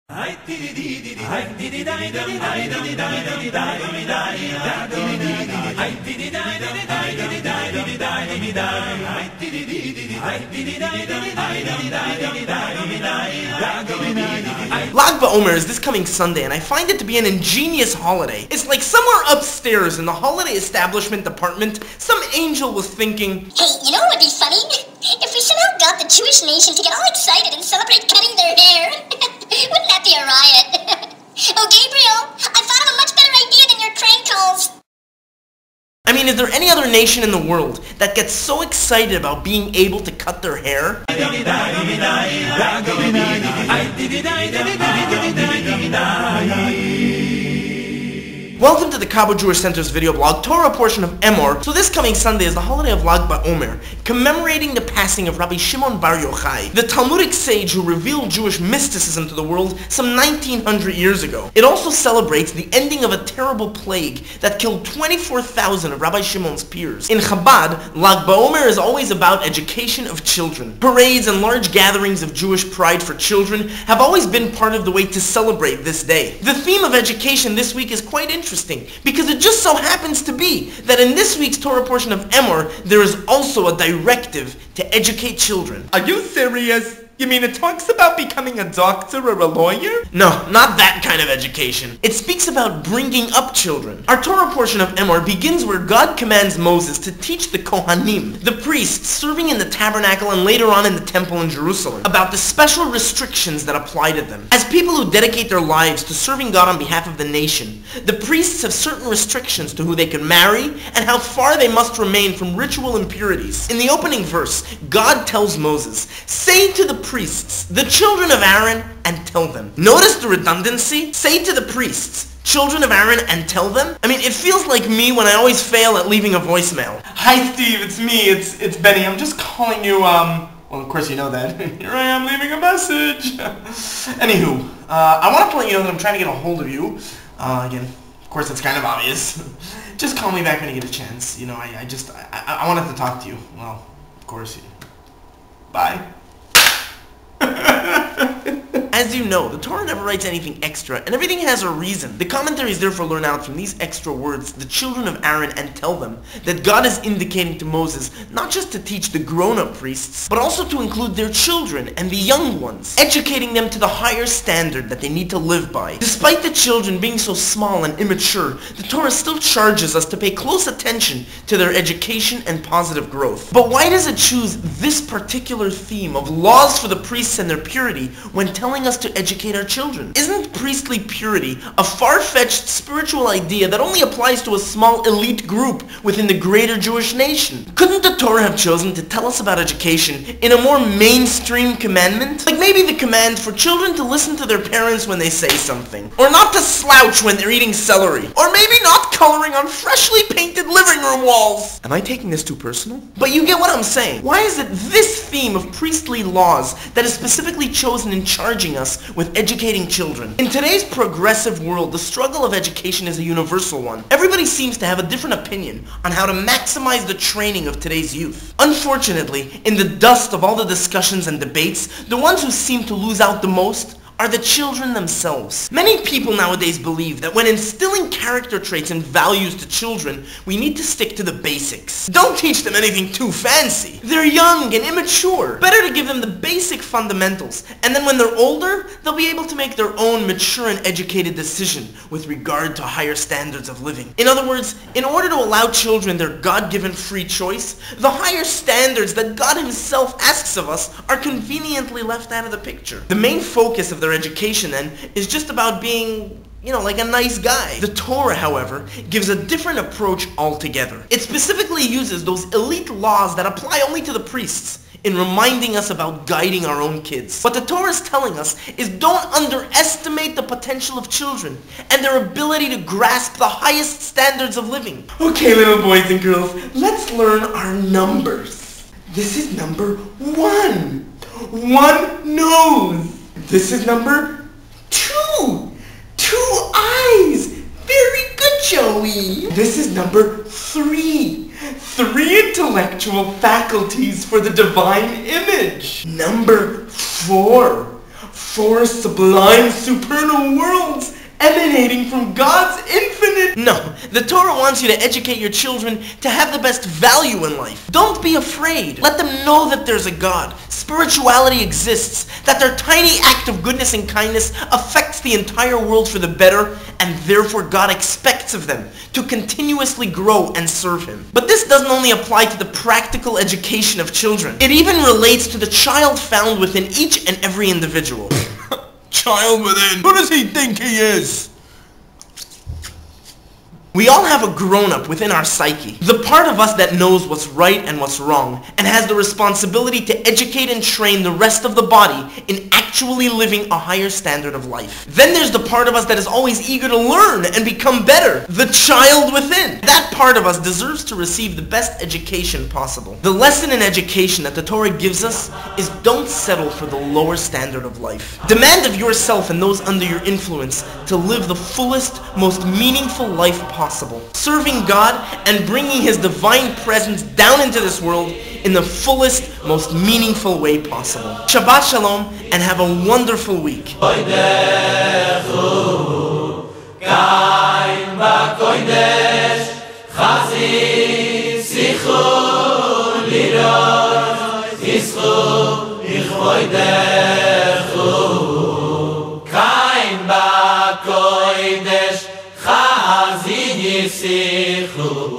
Lag BaOmer is this coming Sunday, and I find it to be an ingenious holiday. It's like somewhere upstairs in the holiday establishment department, some angel was thinking, hey, you know what would be funny? If we somehow got the Jewish nation to get all excited and celebrate cutting their hair. Wouldn't that be a riot? Oh, Gabriel, I thought of a much better idea than your crank calls. I mean, is there any other nation in the world that gets so excited about being able to cut their hair? Welcome to the Cabo Jewish Center's video blog, Torah portion of Emor. So this coming Sunday is the holiday of Lag BaOmer, commemorating the passing of Rabbi Shimon Bar Yochai, the Talmudic sage who revealed Jewish mysticism to the world some 1900 years ago. It also celebrates the ending of a terrible plague that killed 24,000 of Rabbi Shimon's peers. In Chabad, Lag BaOmer is always about education of children. Parades and large gatherings of Jewish pride for children have always been part of the way to celebrate this day. The theme of education this week is quite interesting, because it just so happens to be that in this week's Torah portion of Emor, there is also a directive to educate children. Are you serious? You mean it talks about becoming a doctor or a lawyer? No, not that kind of education. It speaks about bringing up children. Our Torah portion of Emor begins where God commands Moses to teach the Kohanim, the priests serving in the tabernacle and later on in the temple in Jerusalem, about the special restrictions that apply to them. As people who dedicate their lives to serving God on behalf of the nation, the priests have certain restrictions to who they can marry and how far they must remain from ritual impurities. In the opening verse, God tells Moses, "Say to the priests, the children of Aaron, and tell them." Notice the redundancy? Say to the priests, children of Aaron, and tell them? I mean, it feels like me when I always fail at leaving a voicemail. Hi Steve, it's me, it's Benny. I'm just calling you, well, of course you know that. Here I am leaving a message. Anywho, I want to let you know that I'm trying to get a hold of you. Again, of course it's kind of obvious. Just call me back when you get a chance. You know, I wanted to talk to you. Well, of course. Bye. As you know, the Torah never writes anything extra, and everything has a reason. The commentaries therefore learn out from these extra words, the children of Aaron, and tell them, that God is indicating to Moses not just to teach the grown-up priests, but also to include their children and the young ones, educating them to the higher standard that they need to live by. Despite the children being so small and immature, the Torah still charges us to pay close attention to their education and positive growth. But why does it choose this particular theme of laws for the priests and their purity when telling us to educate our children? Isn't priestly purity a far-fetched spiritual idea that only applies to a small elite group within the greater Jewish nation? Couldn't the Torah have chosen to tell us about education in a more mainstream commandment? Like maybe the command for children to listen to their parents when they say something, or not to slouch when they're eating celery, or maybe not coloring on freshly painted living room walls. Am I taking this too personal? But you get what I'm saying. Why is it this theme of priestly laws that is specifically chosen in charging us with educating children? In today's progressive world, the struggle of education is a universal one. Everybody seems to have a different opinion on how to maximize the training of today's youth. Unfortunately, in the dust of all the discussions and debates, the ones who seem to lose out the most are the children themselves. Many people nowadays believe that when instilling character traits and values to children, we need to stick to the basics. Don't teach them anything too fancy. They're young and immature. Better to give them the basic fundamentals, and then when they're older, they'll be able to make their own mature and educated decision with regard to higher standards of living. In other words, in order to allow children their God-given free choice, the higher standards that God himself asks of us are conveniently left out of the picture. The main focus of their education then is just about being, you know, like a nice guy. The Torah, however, gives a different approach altogether. It specifically uses those elite laws that apply only to the priests in reminding us about guiding our own kids. What the Torah is telling us is don't underestimate the potential of children and their ability to grasp the highest standards of living. Okay, little boys and girls, let's learn our numbers. This is number 1. 1 nose. This is number 2. 2 eyes. Very good, Joey. This is number 3. 3 intellectual faculties for the divine image. Number 4. 4 sublime supernal worlds emanating from God's infinite. No, the Torah wants you to educate your children to have the best value in life. Don't be afraid. Let them know that there's a God. Spirituality exists, that their tiny act of goodness and kindness affects the entire world for the better, and therefore God expects of them to continuously grow and serve Him. But this doesn't only apply to the practical education of children. It even relates to the child found within each and every individual. Child within. Who does he think he is? We all have a grown-up within our psyche. The part of us that knows what's right and what's wrong, and has the responsibility to educate and train the rest of the body in actually living a higher standard of life. Then there's the part of us that is always eager to learn and become better. The child within. That part of us deserves to receive the best education possible. The lesson in education that the Torah gives us is don't settle for the lower standard of life. Demand of yourself and those under your influence to live the fullest, most meaningful life possible. Serving God and bringing His divine presence down into this world in the fullest, most meaningful way possible. Shabbat Shalom, and have a wonderful week. Sichu